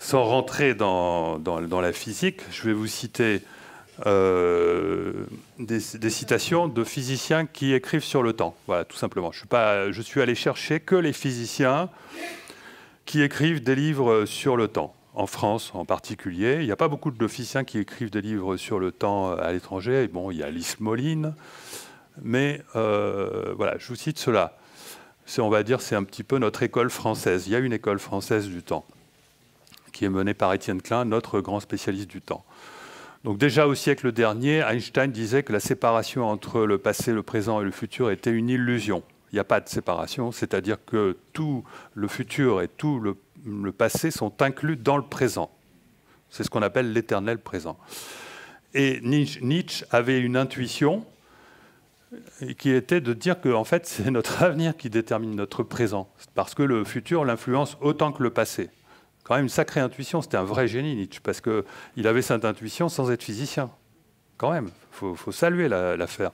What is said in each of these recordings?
sans rentrer dans la physique, je vais vous citer des citations de physiciens qui écrivent sur le temps. Voilà, tout simplement. Je suis allé chercher que les physiciens qui écrivent des livres sur le temps. En France en particulier, il n'y a pas beaucoup de physiciens qui écrivent des livres sur le temps à l'étranger. Bon, il y a Lise Moline, mais voilà, je vous cite cela. On va dire, c'est un petit peu notre école française. Il y a une école française du temps qui est menée par Étienne Klein, notre grand spécialiste du temps. Donc déjà au siècle dernier, Einstein disait que la séparation entre le passé, le présent et le futur était une illusion. Il n'y a pas de séparation, c'est-à-dire que tout le futur et tout le passé sont inclus dans le présent. C'est ce qu'on appelle l'éternel présent. Et Nietzsche avait une intuition qui était de dire que en fait, c'est notre avenir qui détermine notre présent, parce que le futur l'influence autant que le passé. Quand même une sacrée intuition, c'était un vrai génie Nietzsche, parce qu'il avait cette intuition sans être physicien. Quand même, il faut saluer l'affaire.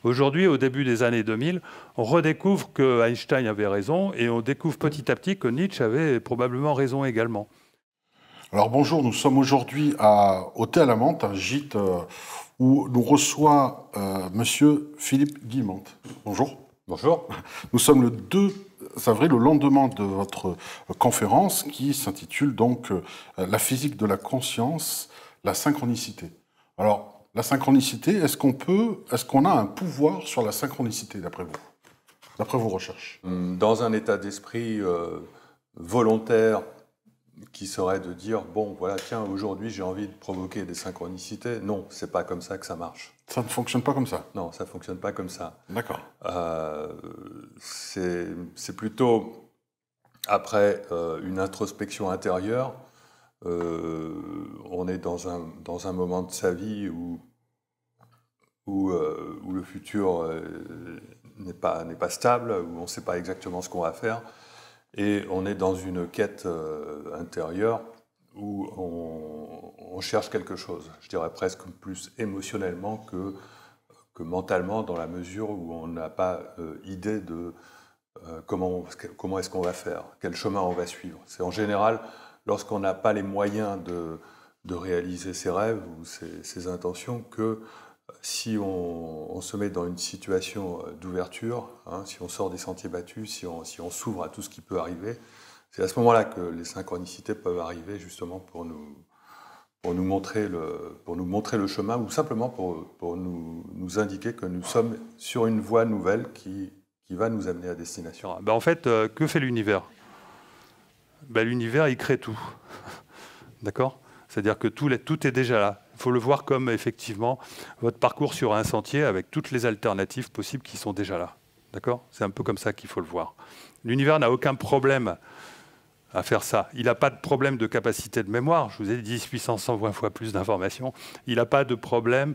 Aujourd'hui, au début des années 2000, on redécouvre que Einstein avait raison, et on découvre petit à petit que Nietzsche avait probablement raison également. Alors bonjour, nous sommes aujourd'hui au Thé à la Menthe, un gîte où nous reçoit monsieur Philippe Guillemont. Bonjour. Bonjour. Nous sommes le 2 avril, le lendemain de votre conférence qui s'intitule donc La physique de la conscience, la synchronicité. Alors, la synchronicité, est-ce qu'on a un pouvoir sur la synchronicité d'après vous, d'après vos recherches? Dans un état d'esprit volontaire qui serait de dire, bon, voilà, tiens, aujourd'hui, j'ai envie de provoquer des synchronicités. Non, c'est pas comme ça que ça marche. Ça ne fonctionne pas comme ça? Non, ça fonctionne pas comme ça. D'accord. C'est plutôt, après une introspection intérieure, on est dans un moment de sa vie où le futur n'est pas stable, où on ne sait pas exactement ce qu'on va faire. Et on est dans une quête intérieure où on cherche quelque chose, je dirais presque plus émotionnellement que mentalement, dans la mesure où on n'a pas idée de comment est-ce qu'on va faire, quel chemin on va suivre. C'est en général, lorsqu'on n'a pas les moyens de réaliser ses rêves ou ses intentions, que si on se met dans une situation d'ouverture, hein, si on sort des sentiers battus, si on s'ouvre à tout ce qui peut arriver, c'est à ce moment-là que les synchronicités peuvent arriver justement pour nous montrer le chemin, ou simplement pour nous indiquer que nous sommes sur une voie nouvelle qui va nous amener à destination. En fait, que fait l'univers? L'univers, il crée tout. D'accord? C'est-à-dire que tout est déjà là. Il faut le voir comme, effectivement, votre parcours sur un sentier avec toutes les alternatives possibles qui sont déjà là. D'accord? C'est un peu comme ça qu'il faut le voir. L'univers n'a aucun problème à faire ça. Il n'a pas de problème de capacité de mémoire. Je vous ai dit 10 puissance 120 fois plus d'informations. Il n'a pas de problème.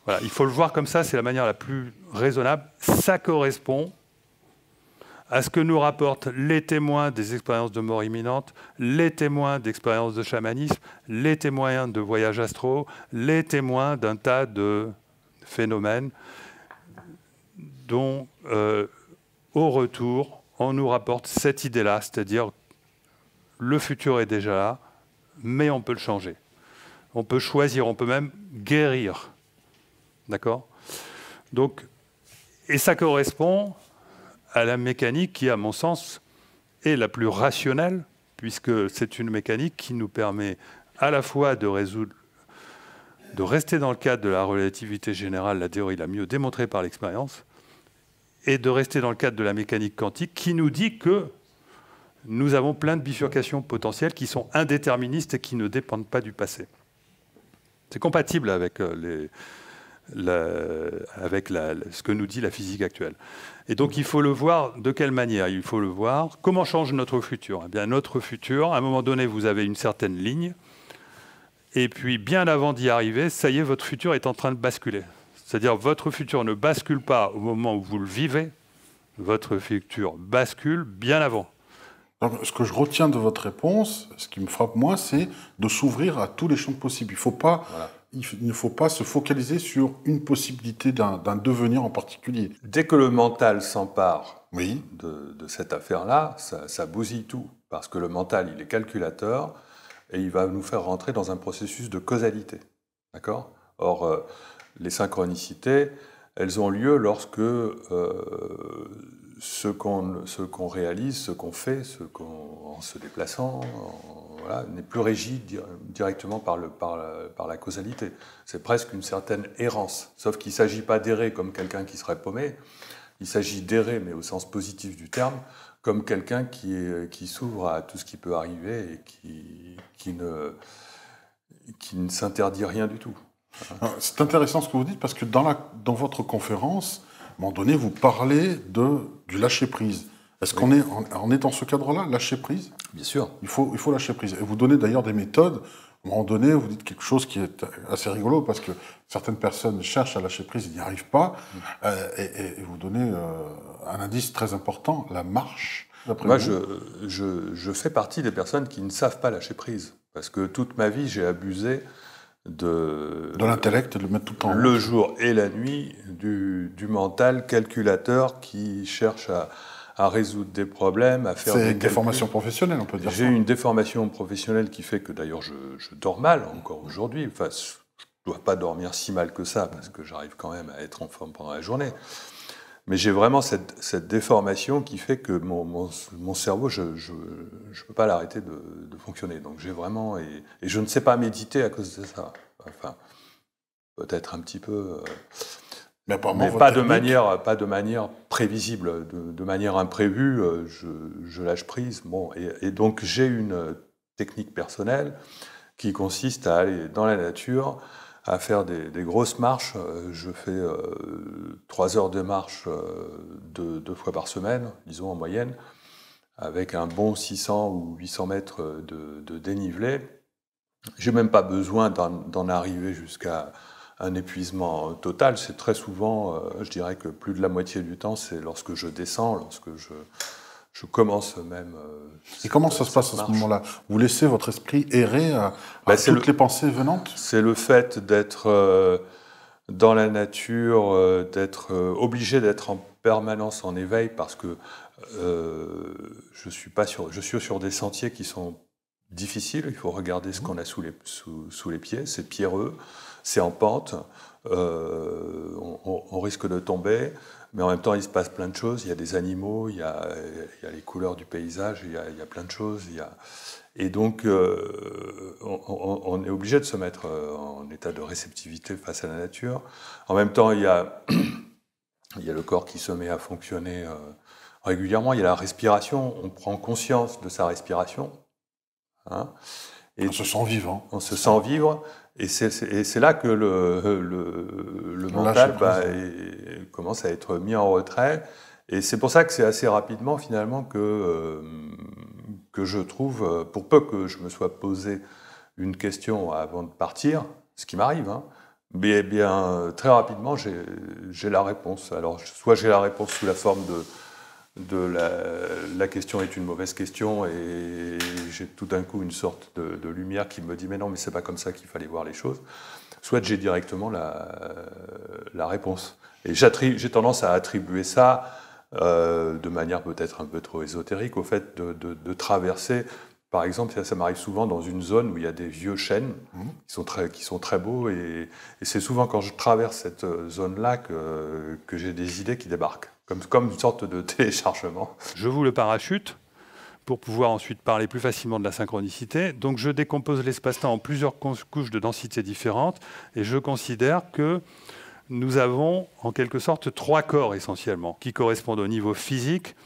Voilà. Il faut le voir comme ça, c'est la manière la plus raisonnable. Ça correspond à ce que nous rapportent les témoins des expériences de mort imminente, les témoins d'expériences de chamanisme, les témoins de voyages astraux, les témoins d'un tas de phénomènes dont, au retour, on nous rapporte cette idée-là, c'est-à-dire le futur est déjà là, mais on peut le changer. On peut choisir, on peut même guérir. D'accord? Donc, et ça correspond à la mécanique qui, à mon sens, est la plus rationnelle, puisque c'est une mécanique qui nous permet à la fois de rester dans le cadre de la relativité générale, la théorie la mieux démontrée par l'expérience, et de rester dans le cadre de la mécanique quantique, qui nous dit que nous avons plein de bifurcations potentielles qui sont indéterministes et qui ne dépendent pas du passé. C'est compatible avec ce que nous dit la physique actuelle. Et donc il faut le voir de quelle manière? Il faut le voir, comment change notre futur? Eh bien, notre futur, à un moment donné, vous avez une certaine ligne, et puis bien avant d'y arriver, ça y est, votre futur est en train de basculer. C'est-à-dire votre futur ne bascule pas au moment où vous le vivez, votre futur bascule bien avant. Donc, ce que je retiens de votre réponse, ce qui me frappe moi, c'est de s'ouvrir à tous les champs possibles. Il ne faut pas se focaliser sur une possibilité d'un devenir en particulier. Dès que le mental s'empare oui. de cette affaire-là, ça bousille tout. Parce que le mental, il est calculateur, et il va nous faire rentrer dans un processus de causalité. D'accord ? Or, les synchronicités, elles ont lieu lorsque ce qu'on réalise, ce qu'on fait, en se déplaçant, voilà, n'est plus régi directement par la causalité. C'est presque une certaine errance. Sauf qu'il ne s'agit pas d'errer comme quelqu'un qui serait paumé, il s'agit d'errer, mais au sens positif du terme, comme quelqu'un qui s'ouvre à tout ce qui peut arriver et qui ne s'interdit rien du tout. C'est intéressant ce que vous dites, parce que dans votre conférence, à un moment donné, vous parlez du lâcher-prise. Est-ce qu'on est dans ce cadre-là, lâcher-prise ? Bien sûr. Il faut lâcher prise. Et vous donnez d'ailleurs des méthodes. À un moment donné, vous dites quelque chose qui est assez rigolo, parce que certaines personnes cherchent à lâcher prise, ils n'y arrivent pas. Et vous donnez un indice très important, la marche. Moi, je fais partie des personnes qui ne savent pas lâcher prise. Parce que toute ma vie, j'ai abusé de l'intellect, de le mettre tout le temps. Le jour et la nuit, du mental calculateur qui cherche à résoudre des problèmes, à faire des calculs. C'est une déformation professionnelle, on peut dire ça. J'ai une déformation professionnelle qui fait que d'ailleurs je dors mal encore aujourd'hui. Enfin, je ne dois pas dormir si mal que ça parce que j'arrive quand même à être en forme pendant la journée. Mais j'ai vraiment cette déformation qui fait que mon cerveau, je ne peux pas l'arrêter de fonctionner. Donc j'ai vraiment... Et je ne sais pas méditer à cause de ça. Enfin, peut-être un petit peu... mais pas de manière prévisible, de manière imprévue, je lâche prise. Bon, et donc j'ai une technique personnelle qui consiste à aller dans la nature, à faire des grosses marches. Je fais 3 heures de marche 2 fois par semaine, disons en moyenne, avec un bon 600 ou 800 mètres de dénivelé. J'ai même pas besoin d'en arriver jusqu'à un épuisement total. C'est très souvent, je dirais que plus de la moitié du temps, c'est lorsque je descends, lorsque je commence même... Et comment ça se passe à ce moment-là ? Vous laissez votre esprit errer à toutes les pensées venantes ? C'est le fait d'être dans la nature, d'être obligé d'être en permanence en éveil, parce que je suis sur des sentiers qui sont difficiles. Il faut regarder ce qu'on a sous les pieds. C'est pierreux, c'est en pente, on risque de tomber. Mais en même temps, il se passe plein de choses. Il y a des animaux, il y a les couleurs du paysage, il y a plein de choses. Et donc, on est obligé de se mettre en état de réceptivité face à la nature. En même temps, il y a le corps qui se met à fonctionner régulièrement. Il y a la respiration. On prend conscience de sa respiration. Hein, et on se sent vivant. On se sent vivre. Et c'est là que le mental commence à être mis en retrait. Et c'est pour ça que c'est assez rapidement, finalement, que je trouve, pour peu que je me sois posé une question avant de partir, ce qui m'arrive, hein, mais bien, très rapidement, j'ai la réponse. Alors, soit j'ai la réponse sous la forme de la question est une mauvaise question, et j'ai tout d'un coup une sorte de lumière qui me dit mais non, mais c'est pas comme ça qu'il fallait voir les choses. Soit j'ai directement la réponse. Et j'ai tendance à attribuer ça de manière peut-être un peu trop ésotérique au fait de traverser. Par exemple, ça m'arrive souvent dans une zone où il y a des vieux chênes qui sont très beaux, et c'est souvent quand je traverse cette zone-là que j'ai des idées qui débarquent. Comme une sorte de téléchargement. Je vous le parachute pour pouvoir ensuite parler plus facilement de la synchronicité. Donc je décompose l'espace-temps en plusieurs couches de densité différentes, et je considère que nous avons en quelque sorte 3 corps essentiellement, qui correspondent au niveau physique,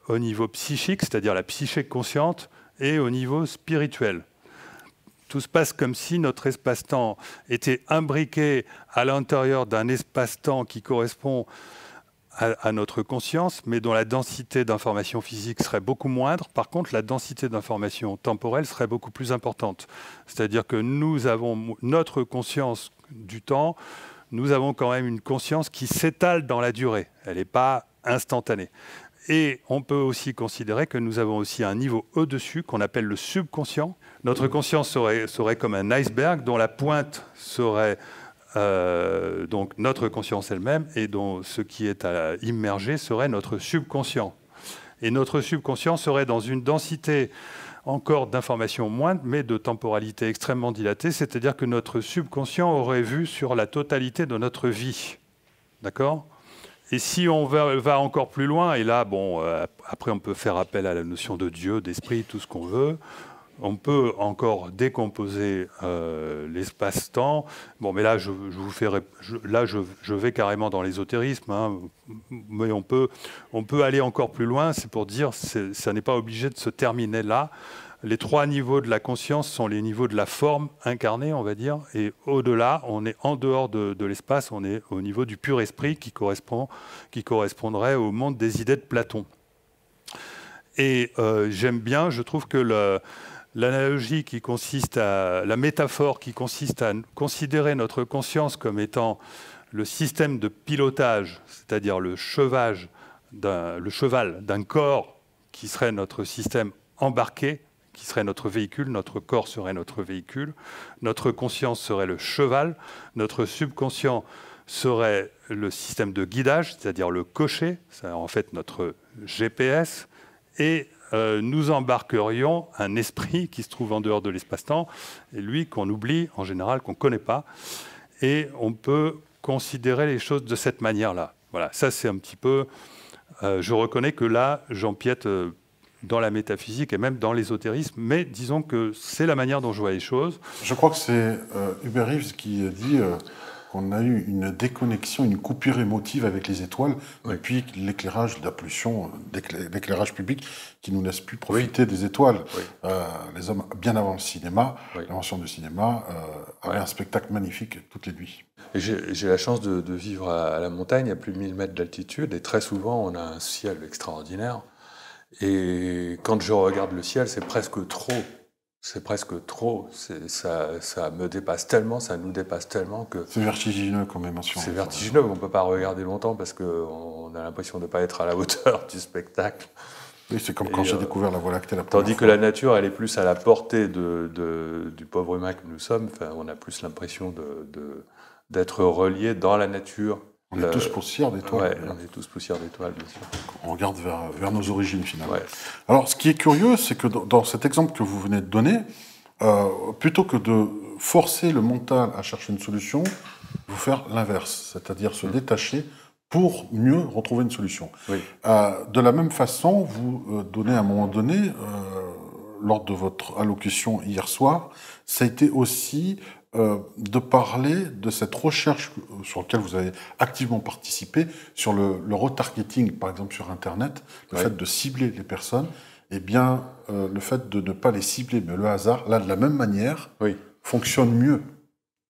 au niveau psychique, c'est-à-dire la psyché consciente, et au niveau spirituel. Tout se passe comme si notre espace-temps était imbriqué à l'intérieur d'un espace-temps qui correspond à notre conscience, mais dont la densité d'information physique serait beaucoup moindre. Par contre, la densité d'information temporelle serait beaucoup plus importante. C'est-à-dire que nous avons notre conscience du temps, nous avons quand même une conscience qui s'étale dans la durée. Elle n'est pas instantanée. Et on peut aussi considérer que nous avons aussi un niveau au-dessus qu'on appelle le subconscient. Notre conscience serait comme un iceberg dont la pointe serait donc notre conscience elle-même, et dont ce qui est immergé serait notre subconscient. Et notre subconscient serait dans une densité, encore d'informations moindres, mais de temporalité extrêmement dilatée, c'est-à-dire que notre subconscient aurait vu sur la totalité de notre vie. D'accord ? Et si on va encore plus loin, et là, bon, après on peut faire appel à la notion de Dieu, d'esprit, tout ce qu'on veut, on peut encore décomposer l'espace-temps. Bon, mais là, je vais carrément dans l'ésotérisme, hein, mais on peut aller encore plus loin. C'est pour dire, ça n'est pas obligé de se terminer là. Les 3 niveaux de la conscience sont les niveaux de la forme incarnée, on va dire, et au-delà, on est en dehors de l'espace, on est au niveau du pur esprit qui correspondrait au monde des idées de Platon. Et j'aime bien, je trouve que l'analogie qui consiste la métaphore qui consiste à considérer notre conscience comme étant le système de pilotage, c'est-à-dire le cheval d'un corps qui serait notre système embarqué, qui serait notre véhicule, notre corps serait notre véhicule, notre conscience serait le cheval, notre subconscient serait le système de guidage, c'est-à-dire le cocher, c'est en fait notre GPS, et nous embarquerions un esprit qui se trouve en dehors de l'espace-temps, et lui qu'on oublie en général, qu'on ne connaît pas, et on peut considérer les choses de cette manière-là. Voilà, ça c'est un petit peu... je reconnais que là, j'empiète dans la métaphysique et même dans l'ésotérisme, mais disons que c'est la manière dont je vois les choses. Je crois que c'est Hubert Reeves qui dit qu'on a eu une déconnexion, une coupure émotive avec les étoiles depuis l'éclairage de la pollution, l'éclairage public qui nous laisse plus profiter des étoiles. Les hommes, bien avant le cinéma, l'invention du cinéma, avaient un spectacle magnifique toutes les nuits. J'ai la chance de vivre à la montagne, à plus de 1000 mètres d'altitude, et très souvent on a un ciel extraordinaire. Et quand je regarde le ciel, c'est presque trop. C'est presque trop. Ça me dépasse tellement, ça nous dépasse tellement que... C'est vertigineux comme émotion. C'est vertigineux, on ne peut pas regarder longtemps parce qu'on a l'impression de ne pas être à la hauteur du spectacle. Oui, c'est comme quand j'ai découvert la Voie lactée la première fois. Tandis que la nature, elle est plus à la portée du pauvre humain que nous sommes. Enfin, on a plus l'impression d'être reliés dans la nature. On est tous poussière d'étoiles. Oui, on est tous poussière d'étoiles, bien sûr. On regarde vers nos origines, finalement. Ouais. Alors, ce qui est curieux, c'est que dans cet exemple que vous venez de donner, plutôt que de forcer le mental à chercher une solution, vous faire l'inverse, c'est-à-dire se détacher pour mieux retrouver une solution. Oui. De la même façon, vous donnez à un moment donné, lors de votre allocution hier soir, ça a été aussi... de parler de cette recherche sur laquelle vous avez activement participé, sur le retargeting, par exemple sur Internet, le fait de cibler les personnes, et bien le fait de ne pas les cibler, mais le hasard, là, de la même manière, fonctionne mieux.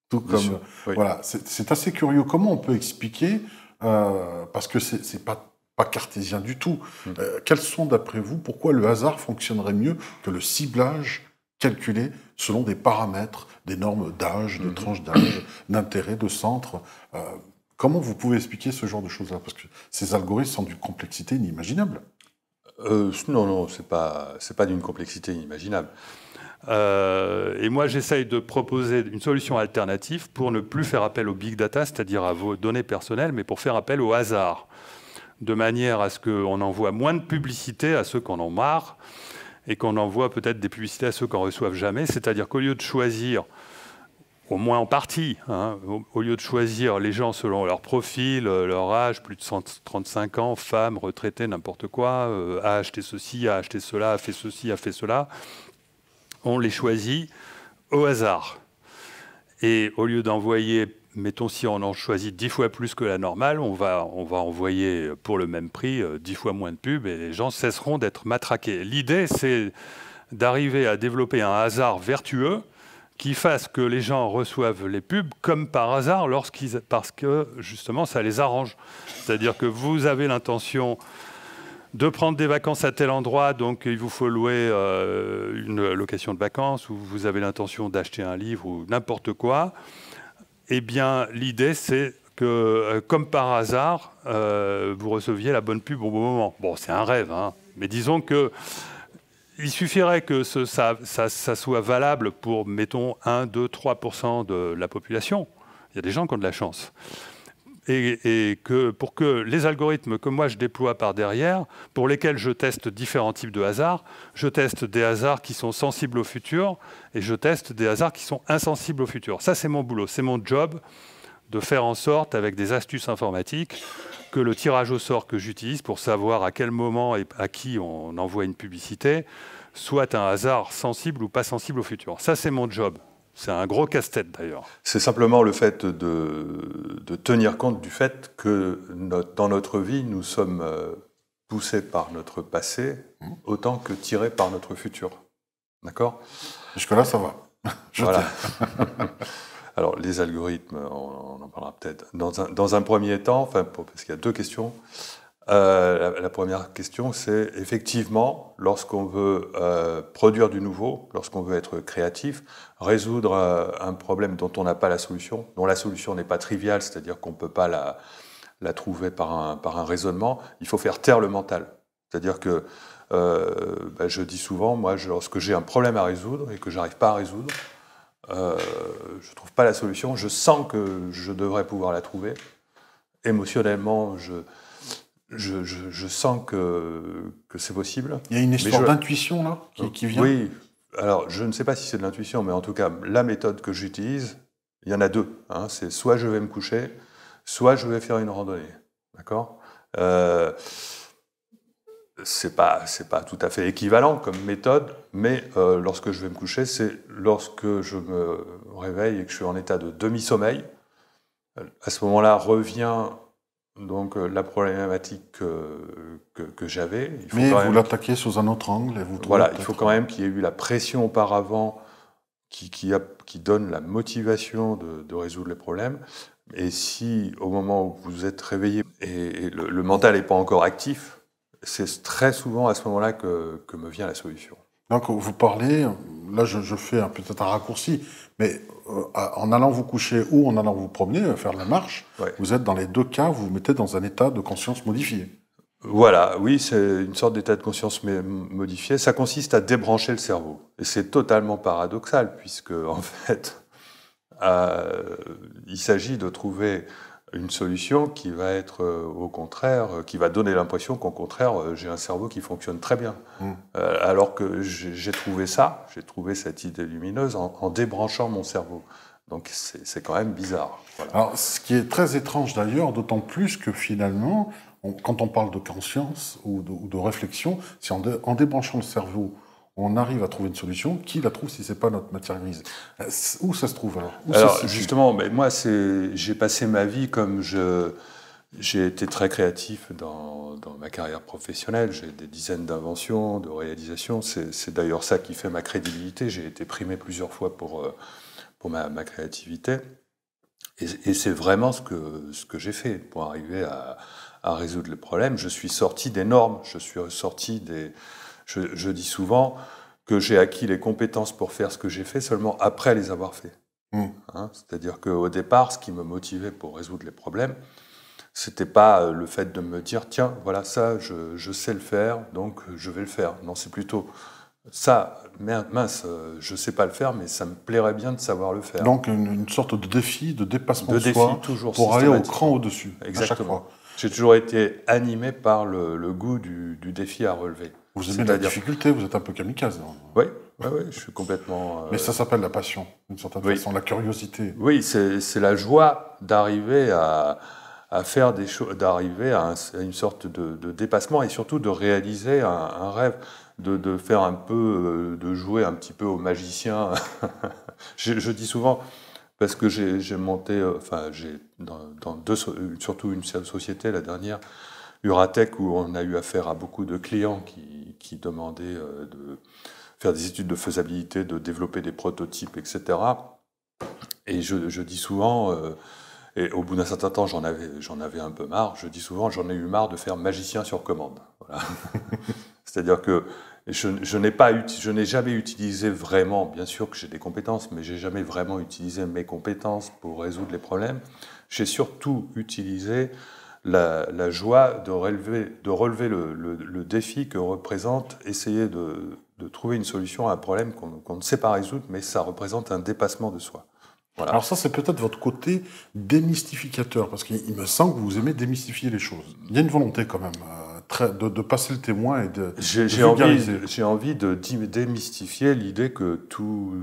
Tout comme, voilà, c'est assez curieux. Comment on peut expliquer, parce que c'est pas cartésien du tout, quels sont, d'après vous, pourquoi le hasard fonctionnerait mieux que le ciblage calculé selon des paramètres, des normes d'âge, de tranches d'âge, d'intérêt, de centre. Comment vous pouvez expliquer ce genre de choses-là? Parce que ces algorithmes sont d'une complexité inimaginable. Non, c'est pas d'une complexité inimaginable. Et moi, j'essaye de proposer une solution alternative pour ne plus faire appel au big data, c'est-à-dire à vos données personnelles, mais pour faire appel au hasard, de manière à ce qu'on envoie moins de publicité à ceux qui en ont marre, et qu'on envoie peut-être des publicités à ceux qui n'en reçoivent jamais, c'est-à-dire qu'au lieu de choisir, au moins en partie, hein, au lieu de choisir les gens selon leur profil, leur âge, plus de 135 ans, femmes, retraités, n'importe quoi, a acheté ceci, a acheté cela, a fait ceci, a fait cela, on les choisit au hasard. Et au lieu d'envoyer, mettons si on en choisit 10 fois plus que la normale, on va envoyer pour le même prix 10 fois moins de pubs et les gens cesseront d'être matraqués. L'idée, c'est d'arriver à développer un hasard vertueux qui fasse que les gens reçoivent les pubs comme par hasard parce que justement ça les arrange. C'est-à-dire que vous avez l'intention de prendre des vacances à tel endroit, donc il vous faut louer une location de vacances, ou vous avez l'intention d'acheter un livre ou n'importe quoi. Eh bien, l'idée, c'est que, comme par hasard, vous receviez la bonne pub au bon moment. Bon, c'est un rêve, hein, mais disons que il suffirait que ça soit valable pour, mettons, 1, 2, 3% de la population. Il y a des gens qui ont de la chance. et que pour que les algorithmes que moi je déploie par derrière, pour lesquels je teste différents types de hasards, je teste des hasards qui sont sensibles au futur et je teste des hasards qui sont insensibles au futur. Ça, c'est mon boulot, c'est mon job de faire en sorte, avec des astuces informatiques, que le tirage au sort que j'utilise pour savoir à quel moment et à qui on envoie une publicité soit un hasard sensible ou pas sensible au futur. Ça, c'est mon job. C'est un gros casse-tête d'ailleurs. C'est simplement le fait de tenir compte du fait que dans notre vie, nous sommes poussés par notre passé autant que tirés par notre futur. D'accord ? Jusque-là, ça va. Voilà. Alors, les algorithmes, on en parlera peut-être. Dans un premier temps, parce qu'il y a deux questions. La première question, c'est effectivement, lorsqu'on veut produire du nouveau, lorsqu'on veut être créatif, résoudre un problème dont on n'a pas la solution, dont la solution n'est pas triviale, c'est-à-dire qu'on ne peut pas la trouver par un raisonnement, il faut faire taire le mental. C'est-à-dire que je dis souvent, moi, lorsque j'ai un problème à résoudre et que je n'arrive pas à résoudre, je ne trouve pas la solution, je sens que je devrais pouvoir la trouver. Émotionnellement, je sens que c'est possible. Il y a une histoire d'intuition là qui vient. Oui, alors je ne sais pas si c'est de l'intuition, mais en tout cas, la méthode que j'utilise, il y en a deux. C'est soit je vais me coucher, soit je vais faire une randonnée. D'accord ? C'est pas tout à fait équivalent comme méthode, mais lorsque je vais me coucher, c'est lorsque je me réveille et que je suis en état de demi-sommeil. À ce moment-là, revient donc la problématique que j'avais. Mais vous l'attaquez sous un autre angle. Et vous voilà, il faut quand même qu'il y ait eu la pression auparavant qui donne la motivation de résoudre les problèmes. Et si, au moment où vous êtes réveillé et le mental n'est pas encore actif, c'est très souvent à ce moment-là que me vient la solution. Donc vous parlez, là je fais peut-être un raccourci, mais en allant vous coucher ou en allant vous promener, faire la marche, ouais. Vous êtes dans les deux cas, vous vous mettez dans un état de conscience modifié. Voilà, oui, c'est une sorte d'état de conscience modifié. Ça consiste à débrancher le cerveau. Et c'est totalement paradoxal, puisque en fait, il s'agit de trouver une solution qui va être au contraire, qui va donner l'impression qu'au contraire, j'ai un cerveau qui fonctionne très bien. Alors que j'ai trouvé cette idée lumineuse en débranchant mon cerveau. Donc c'est quand même bizarre. Voilà. Alors, ce qui est très étrange d'ailleurs, d'autant plus que finalement, quand on parle de conscience ou de réflexion, si en débranchant le cerveau, on arrive à trouver une solution, qui la trouve si c'est pas notre matière grise? Où ça se trouve alors? Alors justement, moi j'ai passé ma vie comme j'ai été très créatif dans ma carrière professionnelle. J'ai des dizaines d'inventions, de réalisations. C'est d'ailleurs ça qui fait ma crédibilité. J'ai été primé plusieurs fois pour ma créativité. Et c'est vraiment ce que j'ai fait pour arriver à résoudre les problèmes. Je suis sorti des normes. Je suis sorti des... Je dis souvent que j'ai acquis les compétences pour faire ce que j'ai fait seulement après les avoir fait. C'est-à-dire qu'au départ, ce qui me motivait pour résoudre les problèmes, c'était pas le fait de me dire « Tiens, voilà ça, je sais le faire, donc je vais le faire ». Non, c'est plutôt ça, mince, je sais pas le faire, mais ça me plairait bien de savoir le faire. Donc une sorte de défi, de dépassement de soi, toujours pour aller au cran au-dessus. Exactement. À chaque fois. J'ai toujours été animé par le goût du défi à relever. Vous aimez la difficulté, vous êtes un peu kamikaze. Oui, je suis complètement... Mais ça s'appelle la passion, d'une certaine façon, la curiosité. Oui, c'est la joie d'arriver à faire des choses, d'arriver à une sorte de dépassement et surtout de réaliser un rêve, de faire un peu, de jouer un petit peu au magicien. je dis souvent... Parce que j'ai monté, surtout une société, la dernière, Uratech, où on a eu affaire à beaucoup de clients qui demandaient de faire des études de faisabilité, de développer des prototypes, etc. Et je dis souvent, et au bout d'un certain temps, j'en avais un peu marre, je dis souvent, j'en ai eu marre de faire magicien sur commande. Voilà. C'est-à-dire que je n'ai jamais utilisé vraiment, bien sûr que j'ai des compétences, mais j'ai jamais vraiment utilisé mes compétences pour résoudre les problèmes. J'ai surtout utilisé la joie de relever le défi que représente essayer de trouver une solution à un problème qu'on ne sait pas résoudre, mais ça représente un dépassement de soi. Voilà. Alors ça, c'est peut-être votre côté démystificateur, parce qu'il me semble que vous aimez démystifier les choses. Il y a une volonté quand même de passer le témoin et de vulgariser. J'ai envie de démystifier l'idée que tout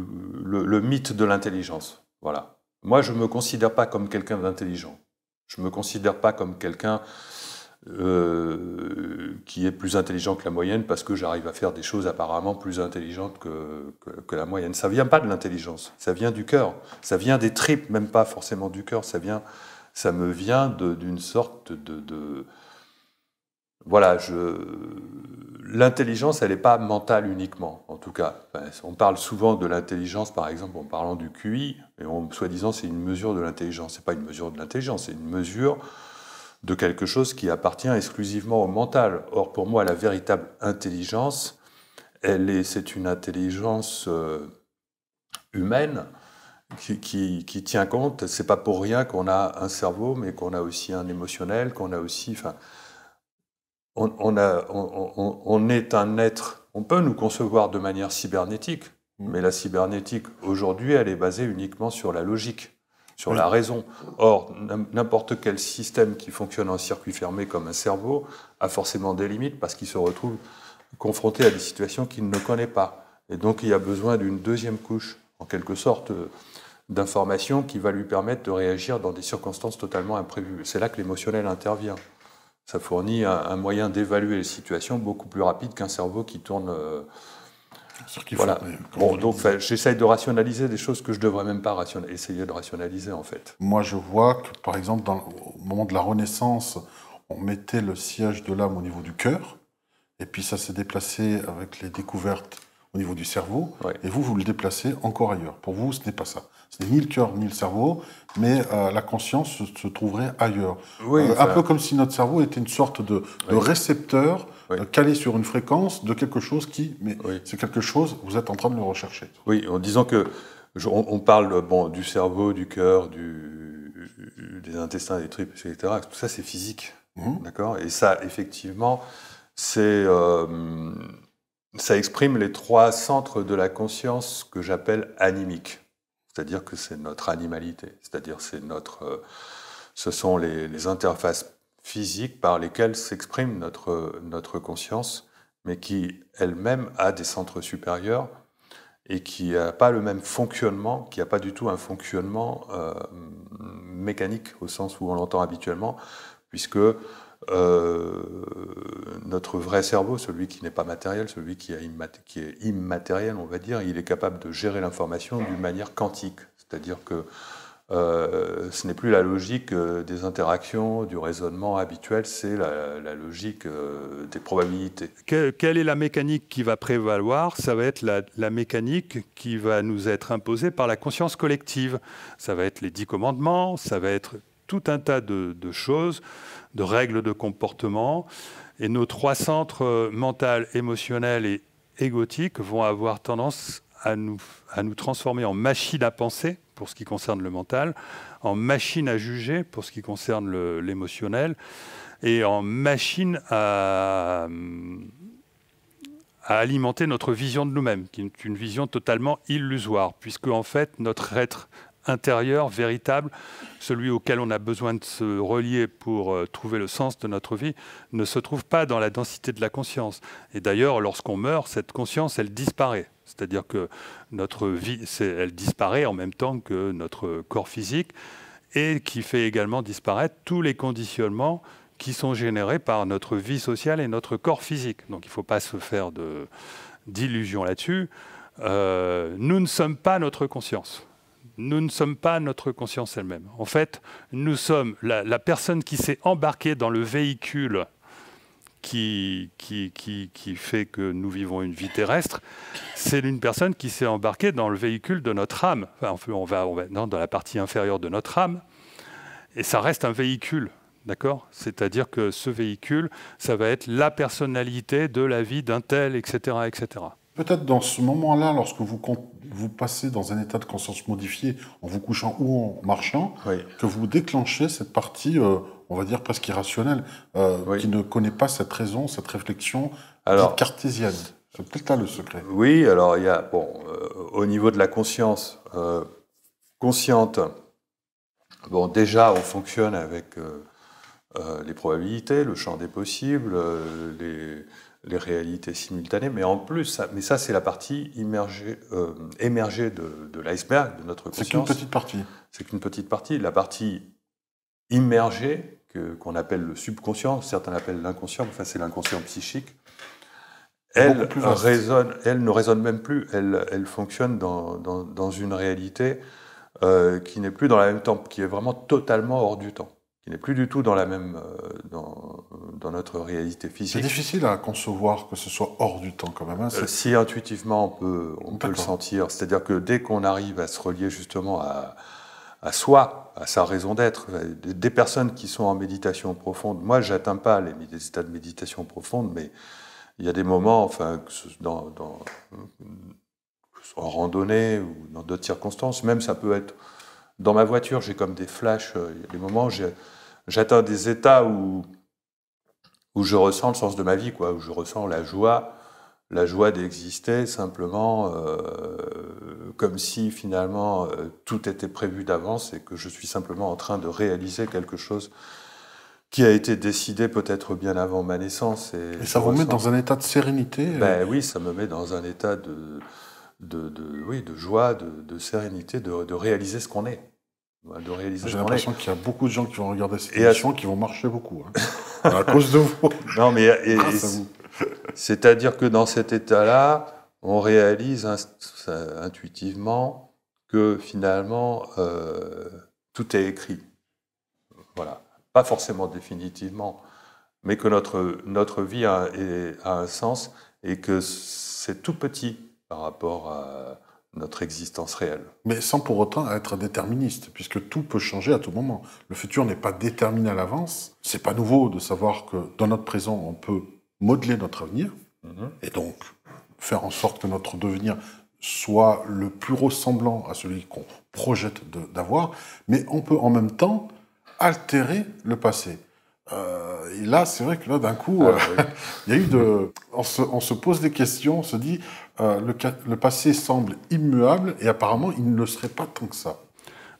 le mythe de l'intelligence. Voilà. Moi, je ne me considère pas comme quelqu'un d'intelligent. Je ne me considère pas comme quelqu'un qui est plus intelligent que la moyenne parce que j'arrive à faire des choses apparemment plus intelligentes que la moyenne. Ça ne vient pas de l'intelligence, ça vient du cœur, ça vient des tripes, même pas forcément du cœur, ça me vient d'une sorte de voilà, l'intelligence, elle n'est pas mentale uniquement, en tout cas. Enfin, on parle souvent de l'intelligence, par exemple, en parlant du QI, et soi-disant c'est une mesure de l'intelligence. Ce n'est pas une mesure de l'intelligence, c'est une mesure de quelque chose qui appartient exclusivement au mental. Or, pour moi, la véritable intelligence, c'est une intelligence humaine qui tient compte. C'est pas pour rien qu'on a un cerveau, mais qu'on a aussi un émotionnel, qu'on a aussi... Enfin, on est un être... On peut nous concevoir de manière cybernétique, mais la cybernétique, aujourd'hui, elle est basée uniquement sur la logique, sur la raison. Or, n'importe quel système qui fonctionne en circuit fermé comme un cerveau a forcément des limites parce qu'il se retrouve confronté à des situations qu'il ne connaît pas. Et donc, il y a besoin d'une deuxième couche, en quelque sorte, d'information qui va lui permettre de réagir dans des circonstances totalement imprévues. C'est là que l'émotionnel intervient. Ça fournit un moyen d'évaluer les situations beaucoup plus rapide qu'un cerveau qui tourne... Voilà. Bon, donc j'essaye de rationaliser des choses que je ne devrais même pas essayer de rationaliser, en fait. Moi, je vois que, par exemple, au moment de la Renaissance, on mettait le siège de l'âme au niveau du cœur, et puis ça s'est déplacé avec les découvertes au niveau du cerveau, et vous le déplacez encore ailleurs. Pour vous, ce n'est pas ça. Ce n'est ni le cœur ni le cerveau, mais la conscience se trouverait ailleurs. Oui, un peu comme si notre cerveau était une sorte de récepteur calé sur une fréquence de quelque chose mais c'est quelque chose, vous êtes en train de le rechercher. Oui, en disant que on parle du cerveau, du cœur, des intestins, des tripes, etc. Tout ça, c'est physique, d'accord. Et ça, effectivement, ça exprime les 3 centres de la conscience que j'appelle animiques. C'est-à-dire que c'est notre animalité, c'est-à-dire ce sont les interfaces physiques par lesquelles s'exprime notre conscience, mais qui elle-même a des centres supérieurs et qui n'a pas le même fonctionnement, qui n'a pas du tout un fonctionnement mécanique au sens où on l'entend habituellement, puisque notre vrai cerveau, celui qui n'est pas matériel, celui qui est immatériel, on va dire, il est capable de gérer l'information d'une manière quantique. C'est-à-dire que ce n'est plus la logique des interactions, du raisonnement habituel, c'est la logique des probabilités. Quelle est la mécanique qui va prévaloir? Ça va être la mécanique qui va nous être imposée par la conscience collective. Ça va être les 10 commandements, ça va être tout un tas de choses, de règles de comportement. Et nos 3 centres mental, émotionnel et égotique vont avoir tendance à nous transformer en machine à penser, pour ce qui concerne le mental, en machine à juger, pour ce qui concerne l'émotionnel, et en machine à alimenter notre vision de nous-mêmes, qui est une vision totalement illusoire, puisque en fait, notre être intérieur, véritable, celui auquel on a besoin de se relier pour trouver le sens de notre vie, ne se trouve pas dans la densité de la conscience. Et d'ailleurs, lorsqu'on meurt, cette conscience, elle disparaît. C'est-à-dire que notre vie, elle disparaît en même temps que notre corps physique et qui fait également disparaître tous les conditionnements qui sont générés par notre vie sociale et notre corps physique. Donc il ne faut pas se faire d'illusions là-dessus. Nous ne sommes pas notre conscience. Nous ne sommes pas notre conscience elle-même. En fait, nous sommes la personne qui s'est embarquée dans le véhicule qui fait que nous vivons une vie terrestre, c'est une personne qui s'est embarquée dans le véhicule de notre âme. Enfin, on va dans la partie inférieure de notre âme, et ça reste un véhicule, d'accord? C'est-à-dire que ce véhicule, ça va être la personnalité de la vie d'un tel, etc., etc. Peut-être dans ce moment-là, lorsque vous passez dans un état de conscience modifié, en vous couchant ou en marchant, que vous déclenchez cette partie, on va dire presque irrationnelle, qui ne connaît pas cette raison, cette réflexion dite cartésienne. C'est peut-être là le secret. Oui, alors il y a, au niveau de la conscience, consciente, bon, déjà, on fonctionne avec les probabilités, le champ des possibles, les réalités simultanées, mais en plus, ça c'est la partie émergée de l'iceberg, de notre conscience. C'est qu'une petite partie. C'est qu'une petite partie. La partie immergée, qu'on appelle le subconscient, certains l'appellent l'inconscient, enfin c'est l'inconscient psychique, elle ne résonne même plus, elle fonctionne dans une réalité qui n'est plus dans la même temps, qui est vraiment totalement hors du temps, qui n'est plus du tout dans la même dans notre réalité physique. C'est difficile à concevoir que ce soit hors du temps quand même. Hein, si intuitivement on peut le sentir, c'est-à-dire que dès qu'on arrive à se relier justement à soi, à sa raison d'être, des personnes qui sont en méditation profonde, moi j'atteins pas les états de méditation profonde, mais il y a des moments, enfin, en randonnée ou dans d'autres circonstances, même ça peut être dans ma voiture, j'ai comme des flashs, il y a des moments où j'atteins des états où je ressens le sens de ma vie, quoi, où je ressens la joie d'exister simplement comme si finalement tout était prévu d'avance et que je suis simplement en train de réaliser quelque chose qui a été décidé peut-être bien avant ma naissance. Et ça vous met dans un état de sérénité Ben oui, ça me met dans un état de joie, de sérénité, de réaliser ce qu'on est. J'ai l'impression qu'il y a beaucoup de gens qui vont regarder cette émission qui vont marcher beaucoup, hein, à cause de vous. Non, mais c'est-à-dire que dans cet état-là, on réalise intuitivement que finalement, tout est écrit. Voilà. Pas forcément définitivement, mais que notre vie a un sens et que c'est tout petit par rapport à notre existence réelle. Mais sans pour autant être déterministe, puisque tout peut changer à tout moment. Le futur n'est pas déterminé à l'avance. C'est pas nouveau de savoir que dans notre présent, on peut modeler notre avenir, et donc faire en sorte que notre devenir soit le plus ressemblant à celui qu'on projette d'avoir, mais on peut en même temps altérer le passé. Et là, c'est vrai que là, d'un coup, il y a eu on se pose des questions, on se dit, le passé semble immuable, et apparemment, il ne le serait pas tant que ça.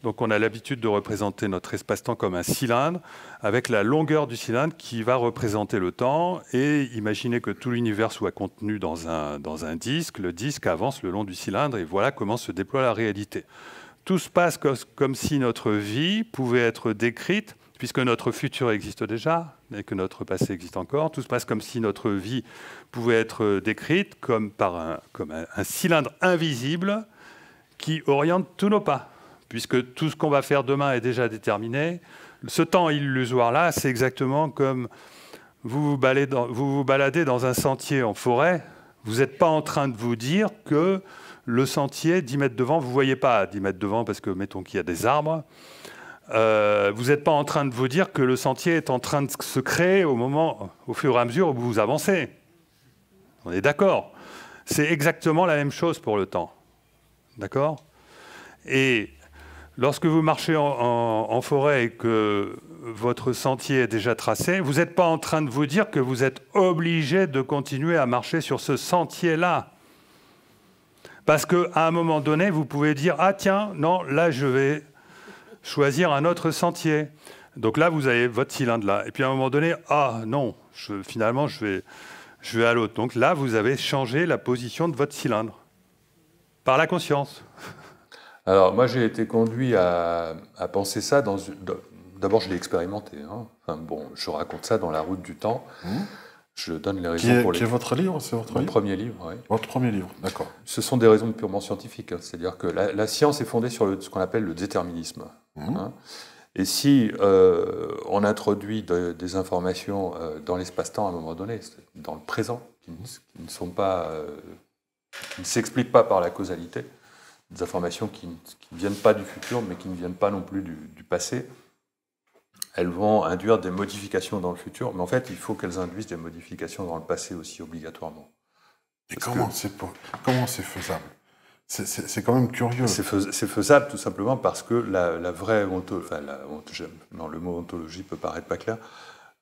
Donc on a l'habitude de représenter notre espace-temps comme un cylindre, avec la longueur du cylindre qui va représenter le temps, et imaginez que tout l'univers soit contenu dans un disque, le disque avance le long du cylindre, et voilà comment se déploie la réalité. Tout se passe comme si notre vie pouvait être décrite, puisque notre futur existe déjà et que notre passé existe encore. Tout se passe comme si notre vie pouvait être décrite comme un cylindre invisible qui oriente tous nos pas, puisque tout ce qu'on va faire demain est déjà déterminé. Ce temps illusoire-là, c'est exactement comme vous vous baladez dans un sentier en forêt. Vous n'êtes pas en train de vous dire que le sentier, 10 mètres devant, vous ne voyez pas 10 mètres devant parce que, mettons qu'il y a des arbres. Vous n'êtes pas en train de vous dire que le sentier est en train de se créer au fur et à mesure où vous avancez. On est d'accord. C'est exactement la même chose pour le temps. D'accord ? Et lorsque vous marchez en forêt et que votre sentier est déjà tracé, vous n'êtes pas en train de vous dire que vous êtes obligé de continuer à marcher sur ce sentier-là. Parce qu'à un moment donné, vous pouvez dire « Ah tiens, non, là je vais choisir un autre sentier. » Donc là, vous avez votre cylindre là. Et puis à un moment donné, « Ah non, finalement je vais à l'autre. » Donc là, vous avez changé la position de votre cylindre. Par la conscience. Alors moi, j'ai été conduit à penser ça d'abord, je l'ai expérimenté. Hein. Enfin, bon, je raconte ça dans La Route du Temps. Je donne les raisons pour les... Qui est votre livre? C'est votre livre? Premier livre, oui. Votre premier livre, d'accord. Ce sont des raisons purement scientifiques. Hein. C'est-à-dire que la science est fondée sur ce qu'on appelle le déterminisme. Hein. Et si on introduit des informations dans l'espace-temps à un moment donné, dans le présent, qui ne sont pas, qui ne s'expliquent pas par la causalité, des informations qui ne viennent pas du futur, mais qui ne viennent pas non plus du passé, elles vont induire des modifications dans le futur, mais en fait, il faut qu'elles induisent des modifications dans le passé aussi, obligatoirement. Et comment c'est faisable? C'est quand même curieux. C'est faisable tout simplement parce que la vraie le mot ontologie peut paraître pas clair.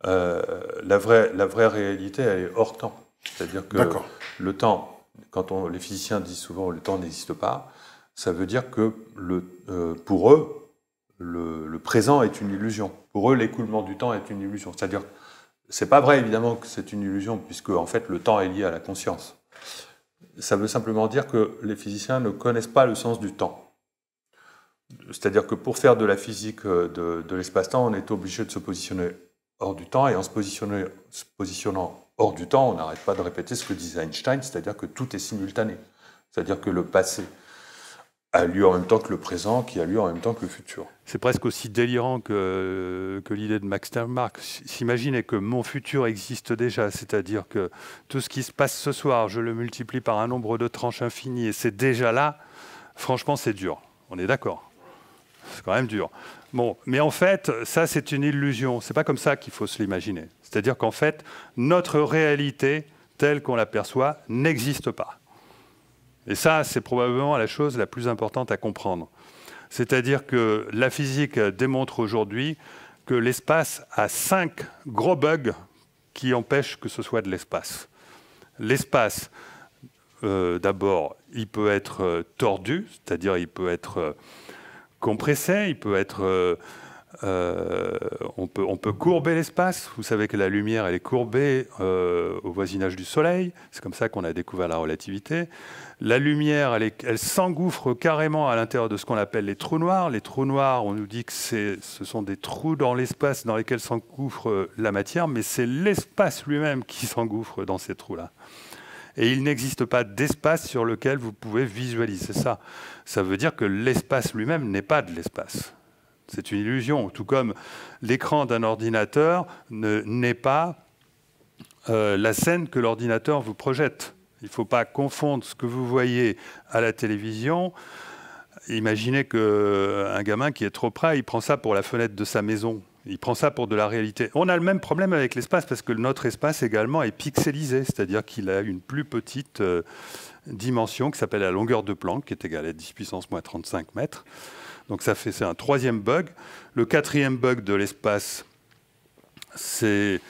La vraie réalité, elle est hors temps. C'est-à-dire que le temps, les physiciens disent souvent le temps n'existe pas, ça veut dire que pour eux, le présent est une illusion. Pour eux, l'écoulement du temps est une illusion. C'est-à-dire, c'est pas vrai évidemment que c'est une illusion, puisque en fait le temps est lié à la conscience. Ça veut simplement dire que les physiciens ne connaissent pas le sens du temps. C'est-à-dire que pour faire de la physique de l'espace-temps, on est obligé de se positionner hors du temps, et en se positionnant hors du temps, on n'arrête pas de répéter ce que disait Einstein, c'est-à-dire que tout est simultané. C'est-à-dire que le passé a lieu en même temps que le présent, qui a lieu en même temps que le futur. C'est presque aussi délirant que l'idée de Max Tegmark. S'imaginer que mon futur existe déjà, c'est-à-dire que tout ce qui se passe ce soir, je le multiplie par un nombre de tranches infini et c'est déjà là, franchement c'est dur, on est d'accord. C'est quand même dur. Bon, mais en fait, ça c'est une illusion, c'est pas comme ça qu'il faut se l'imaginer. C'est-à-dire qu'en fait, notre réalité, telle qu'on l'aperçoit, n'existe pas. Et ça, c'est probablement la chose la plus importante à comprendre. C'est-à-dire que la physique démontre aujourd'hui que l'espace a 5 gros bugs qui empêchent que ce soit de l'espace. L'espace, d'abord, il peut être tordu, c'est-à-dire il peut être compressé, il peut être... on peut courber l'espace. Vous savez que la lumière, elle est courbée au voisinage du Soleil. C'est comme ça qu'on a découvert la relativité. La lumière, elle s'engouffre carrément à l'intérieur de ce qu'on appelle les trous noirs. Les trous noirs, on nous dit que ce sont des trous dans l'espace dans lesquels s'engouffre la matière, mais c'est l'espace lui-même qui s'engouffre dans ces trous-là. Et il n'existe pas d'espace sur lequel vous pouvez visualiser ça. Ça veut dire que l'espace lui-même n'est pas de l'espace. C'est une illusion, tout comme l'écran d'un ordinateur n'est pas la scène que l'ordinateur vous projette. Il ne faut pas confondre ce que vous voyez à la télévision. Imaginez qu'un gamin qui est trop près, il prend ça pour la fenêtre de sa maison. Il prend ça pour de la réalité. On a le même problème avec l'espace parce que notre espace également est pixelisé, c'est-à-dire qu'il a une plus petite dimension qui s'appelle la longueur de Planck, qui est égale à 10 puissance moins 35 mètres. Donc c'est un troisième bug. Le quatrième bug de l'espace, c'est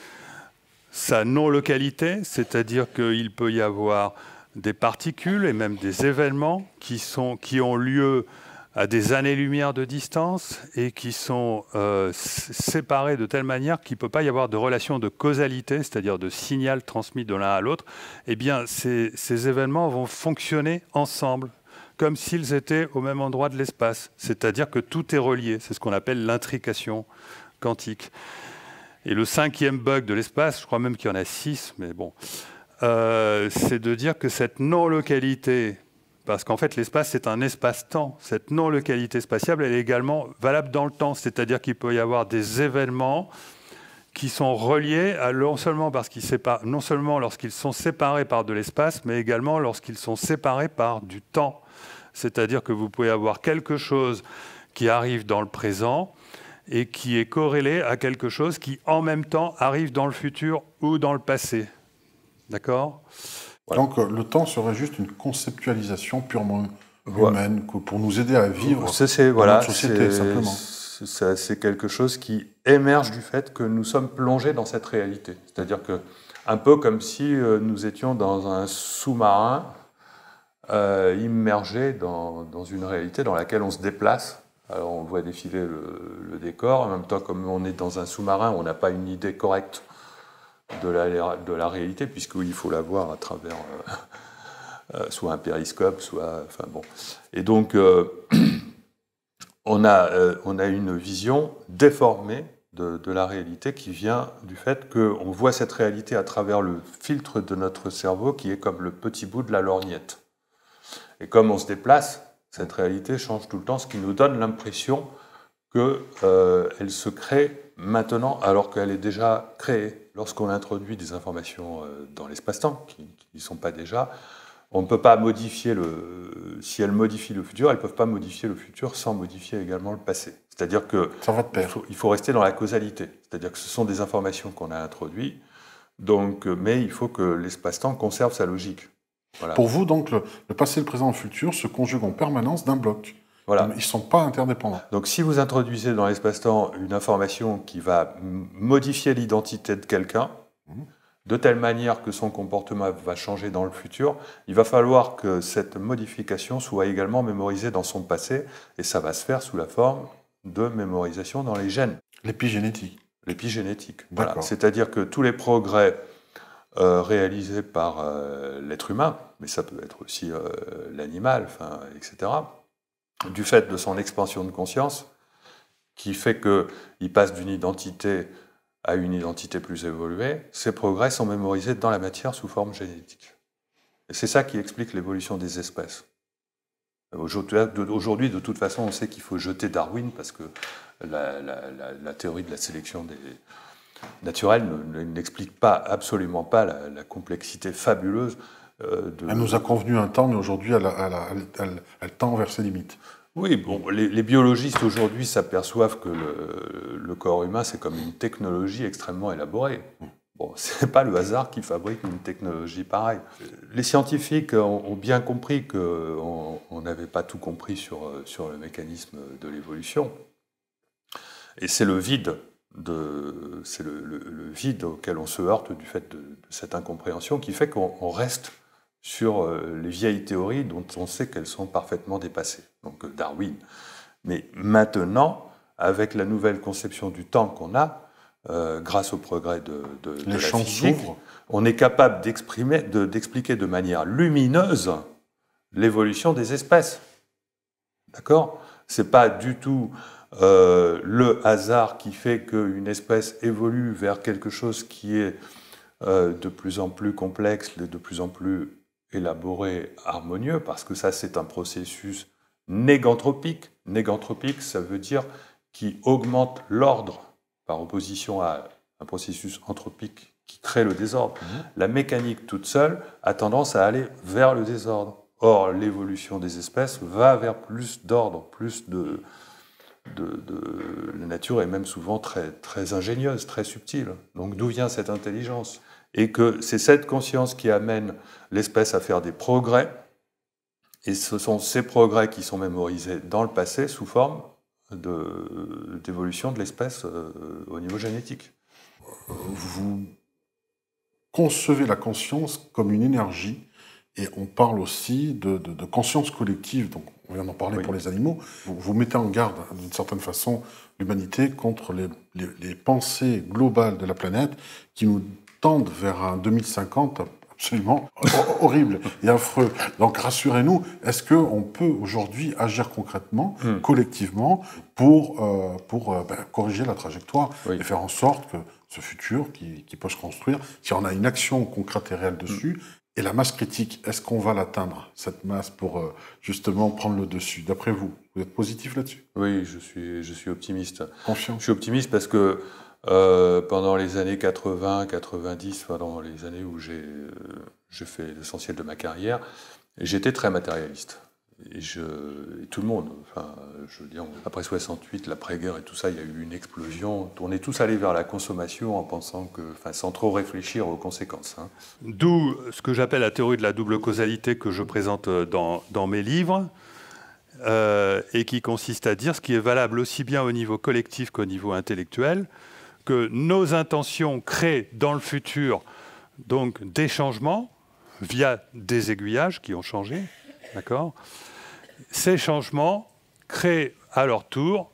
sa non-localité, c'est-à-dire qu'il peut y avoir des particules et même des événements qui ont lieu à des années-lumière de distance et qui sont séparés de telle manière qu'il ne peut pas y avoir de relation de causalité, c'est-à-dire de signal transmis de l'un à l'autre. Eh bien, ces événements vont fonctionner ensemble, comme s'ils étaient au même endroit de l'espace. C'est-à-dire que tout est relié. C'est ce qu'on appelle l'intrication quantique. Et le cinquième bug de l'espace, je crois même qu'il y en a 6, mais bon, c'est de dire que cette non-localité, parce qu'en fait l'espace c'est un espace-temps, cette non-localité spatiale elle est également valable dans le temps, c'est-à-dire qu'il peut y avoir des événements qui sont reliés non seulement lorsqu'ils sont séparés par de l'espace, mais également lorsqu'ils sont séparés par du temps. C'est-à-dire que vous pouvez avoir quelque chose qui arrive dans le présent et qui est corrélé à quelque chose qui, en même temps, arrive dans le futur ou dans le passé. D'accord ? Voilà. Donc, le temps serait juste une conceptualisation purement humaine pour nous aider à vivre dans notre société, simplement. C'est quelque chose qui émerge du fait que nous sommes plongés dans cette réalité. C'est-à-dire que, un peu comme si nous étions dans un sous-marin immergé dans une réalité dans laquelle on se déplace. Alors on voit défiler le décor, en même temps comme on est dans un sous-marin, on n'a pas une idée correcte de la réalité, puisqu'il faut la voir à travers soit un périscope, soit... Enfin bon. Et donc on a une vision déformée de la réalité qui vient du fait qu'on voit cette réalité à travers le filtre de notre cerveau qui est comme le petit bout de la lorgnette. Et comme on se déplace, cette réalité change tout le temps, ce qui nous donne l'impression qu'elle se crée maintenant, alors qu'elle est déjà créée. Lorsqu'on introduit des informations dans l'espace-temps, qui n'y sont pas déjà, on ne peut pas modifier si elles modifient le futur, elles ne peuvent pas modifier le futur sans modifier également le passé. C'est-à-dire qu'il faut rester dans la causalité. C'est-à-dire que ce sont des informations qu'on a introduites, mais il faut que l'espace-temps conserve sa logique. Voilà. Pour vous, donc, le passé, le présent et le futur se conjuguent en permanence d'un bloc. Voilà. Ils ne sont pas interdépendants. Donc si vous introduisez dans l'espace-temps une information qui va modifier l'identité de quelqu'un, de telle manière que son comportement va changer dans le futur, il va falloir que cette modification soit également mémorisée dans son passé, et ça va se faire sous la forme de mémorisation dans les gènes. L'épigénétique. L'épigénétique. Voilà. C'est-à-dire que tous les progrès réalisés par l'être humain, mais ça peut être aussi l'animal, etc., du fait de son expansion de conscience, qui fait qu'il passe d'une identité à une identité plus évoluée, ces progrès sont mémorisés dans la matière sous forme génétique. Et c'est ça qui explique l'évolution des espèces. Aujourd'hui, de toute façon, on sait qu'il faut jeter Darwin parce que la théorie de la sélection naturelle n'explique absolument pas la complexité fabuleuse de... Elle nous a convenu un temps, mais aujourd'hui, elle tend vers ses limites. Oui, bon, les biologistes aujourd'hui s'aperçoivent que le corps humain, c'est comme une technologie extrêmement élaborée. Bon, c'est pas le hasard qui fabrique une technologie pareille. Les scientifiques ont bien compris qu'on n'avait pas tout compris sur le mécanisme de l'évolution. Et c'est le vide, le vide auquel on se heurte du fait de cette incompréhension qui fait qu'on reste sur les vieilles théories dont on sait qu'elles sont parfaitement dépassées, donc Darwin. Mais maintenant, avec la nouvelle conception du temps qu'on a, grâce au progrès de la physique, on est capable d'expliquer de manière lumineuse l'évolution des espèces. D'accord ? C'est pas du tout le hasard qui fait qu'une espèce évolue vers quelque chose qui est de plus en plus complexe, de plus en plus élaboré, harmonieux, parce que ça, c'est un processus négantropique. Négantropique, ça veut dire qui augmente l'ordre par opposition à un processus anthropique qui crée le désordre. La mécanique toute seule a tendance à aller vers le désordre. Or, l'évolution des espèces va vers plus d'ordre, plus de... La nature est même souvent très, très ingénieuse, très subtile. Donc d'où vient cette intelligence ? Et que c'est cette conscience qui amène l'espèce à faire des progrès, et ce sont ces progrès qui sont mémorisés dans le passé sous forme d'évolution de l'espèce au niveau génétique. Vous concevez la conscience comme une énergie, et on parle aussi de conscience collective, donc on vient d'en parler pour les animaux. Vous mettez en garde, d'une certaine façon, l'humanité contre les pensées globales de la planète qui nous tendent vers un 2050 absolument horrible et affreux. Donc rassurez-nous, est-ce qu'on peut aujourd'hui agir concrètement, collectivement, pour corriger la trajectoire et faire en sorte que ce futur qui peut se construire, si on a une action concrète et réelle dessus, et la masse critique, est-ce qu'on va l'atteindre, cette masse, pour justement prendre le dessus? D'après vous, vous êtes positif là-dessus? Oui, je suis optimiste. Confiant? Je suis optimiste parce que pendant les années 80, 90, pendant les années où j'ai fait l'essentiel de ma carrière, j'étais très matérialiste. Et tout le monde, je veux dire, après 68, l'après-guerre et tout ça, il y a eu une explosion. On est tous allés vers la consommation en pensant sans trop réfléchir aux conséquences. Hein. D'où ce que j'appelle la théorie de la double causalité que je présente dans mes livres, et qui consiste à dire ce qui est valable aussi bien au niveau collectif qu'au niveau intellectuel, que nos intentions créent dans le futur donc des changements via des aiguillages qui ont changé, d'accord ? Ces changements créent à leur tour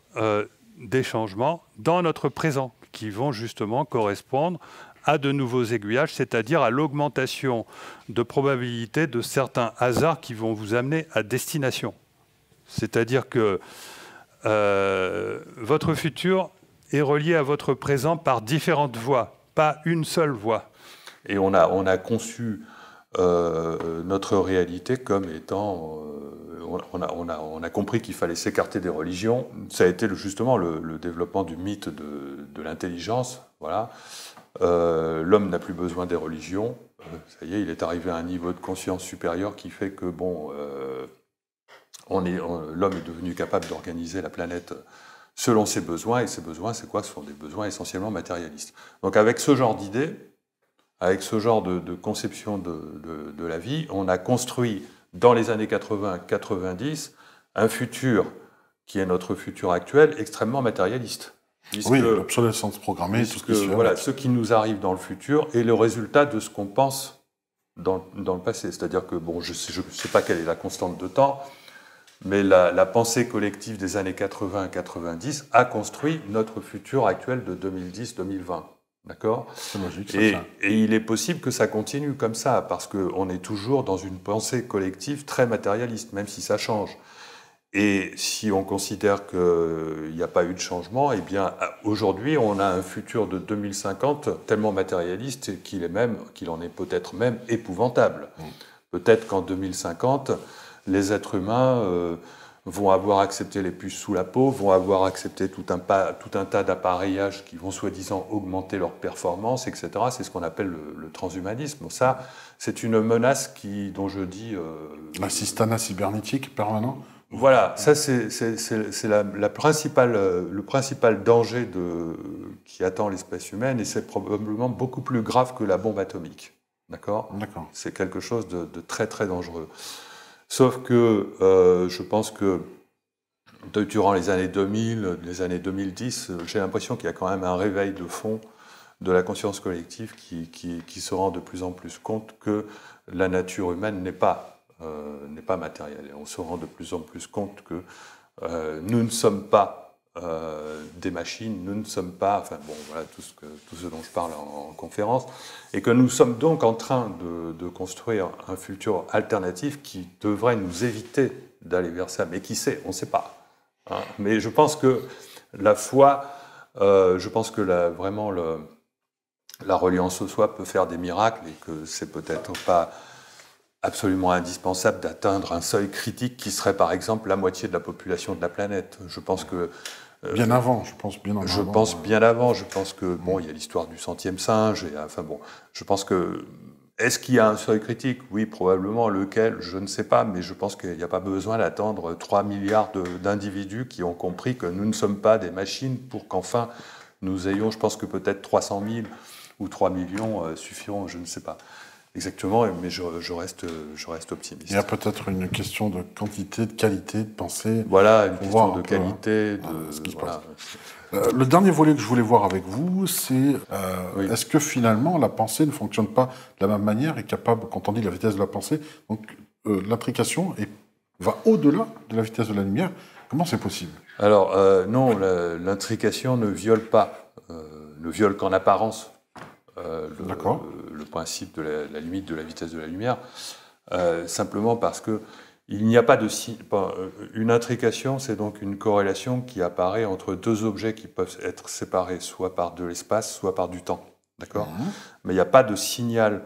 des changements dans notre présent qui vont justement correspondre à de nouveaux aiguillages, c'est-à-dire à l'augmentation de probabilité de certains hasards qui vont vous amener à destination. C'est-à-dire que votre futur est relié à votre présent par différentes voies, pas une seule voie. Et on a conçu notre réalité comme étant... on a compris qu'il fallait s'écarter des religions. Ça a été justement le développement du mythe de l'intelligence. Voilà. L'homme n'a plus besoin des religions. Ça y est, il est arrivé à un niveau de conscience supérieur qui fait que l'homme est devenu capable d'organiser la planète selon ses besoins. Et ses besoins, c'est quoi? Ce sont des besoins essentiellement matérialistes. Donc avec ce genre d'idée, avec ce genre de conception de la vie, on a construit dans les années 80-90 un futur qui est notre futur actuel extrêmement matérialiste. Oui, l'obsolescence programmée, tout ce qui suit. Voilà, ce qui nous arrive dans le futur est le résultat de ce qu'on pense dans le passé. C'est-à-dire que, bon, je ne sais pas quelle est la constante de temps, mais la pensée collective des années 80 et 90 a construit notre futur actuel de 2010-2020. D'accord ? C'est logique, et il est possible que ça continue comme ça, parce qu'on est toujours dans une pensée collective très matérialiste, même si ça change. Et si on considère qu'il n'y a pas eu de changement, eh bien, aujourd'hui, on a un futur de 2050 tellement matérialiste qu'il en est peut-être même épouvantable. Peut-être qu'en 2050, les êtres humains vont avoir accepté les puces sous la peau, vont avoir accepté tout un tas d'appareillages qui vont soi-disant augmenter leur performance, etc. C'est ce qu'on appelle le transhumanisme. Ça, c'est une menace dont je dis... L'assistanat cybernétique permanent. Voilà, ça c'est le principal danger qui attend l'espèce humaine, et c'est probablement beaucoup plus grave que la bombe atomique. D'accord ? C'est quelque chose de très très dangereux. Sauf que je pense que durant les années 2000, les années 2010, j'ai l'impression qu'il y a quand même un réveil de fond de la conscience collective qui se rend de plus en plus compte que la nature humaine n'est pas matérielle. Et on se rend de plus en plus compte que nous ne sommes pas des machines, nous ne sommes pas, enfin bon, voilà tout ce dont je parle en conférence, et que nous sommes donc en train de construire un futur alternatif qui devrait nous éviter d'aller vers ça. Mais qui sait ? On ne sait pas. Hein. Mais je pense que la foi, vraiment la reliance au soi peut faire des miracles, et que c'est peut-être pas absolument indispensable d'atteindre un seuil critique qui serait par exemple la moitié de la population de la planète. Je pense que... bien avant, je pense bien avant. Je pense bien avant. Je pense que, bon, il y a l'histoire du centième singe, et enfin bon, je pense que... Est-ce qu'il y a un seuil critique ? Oui, probablement. Lequel ? Je ne sais pas, mais je pense qu'il n'y a pas besoin d'attendre 3 milliards d'individus qui ont compris que nous ne sommes pas des machines pour qu'enfin nous ayons, je pense que peut-être 300 000 ou 3 millions suffiront, je ne sais pas. Exactement, mais je reste optimiste. Il y a peut-être une question de quantité, de qualité, de pensée. Voilà, une question de qualité, ce qui se passe. Le dernier volet que je voulais voir avec vous, c'est est-ce que finalement la pensée ne fonctionne pas de la même manière, est capable, quand on dit la vitesse de la pensée, donc l'intrication va au-delà de la vitesse de la lumière. Comment c'est possible ? Alors non, l'intrication ne viole pas, ne viole qu'en apparence le principe de la limite de la vitesse de la lumière, simplement parce que il n'y a pas de une intrication, c'est donc une corrélation qui apparaît entre deux objets qui peuvent être séparés, soit par de l'espace, soit par du temps. D'accord ? Mais il n'y a pas de signal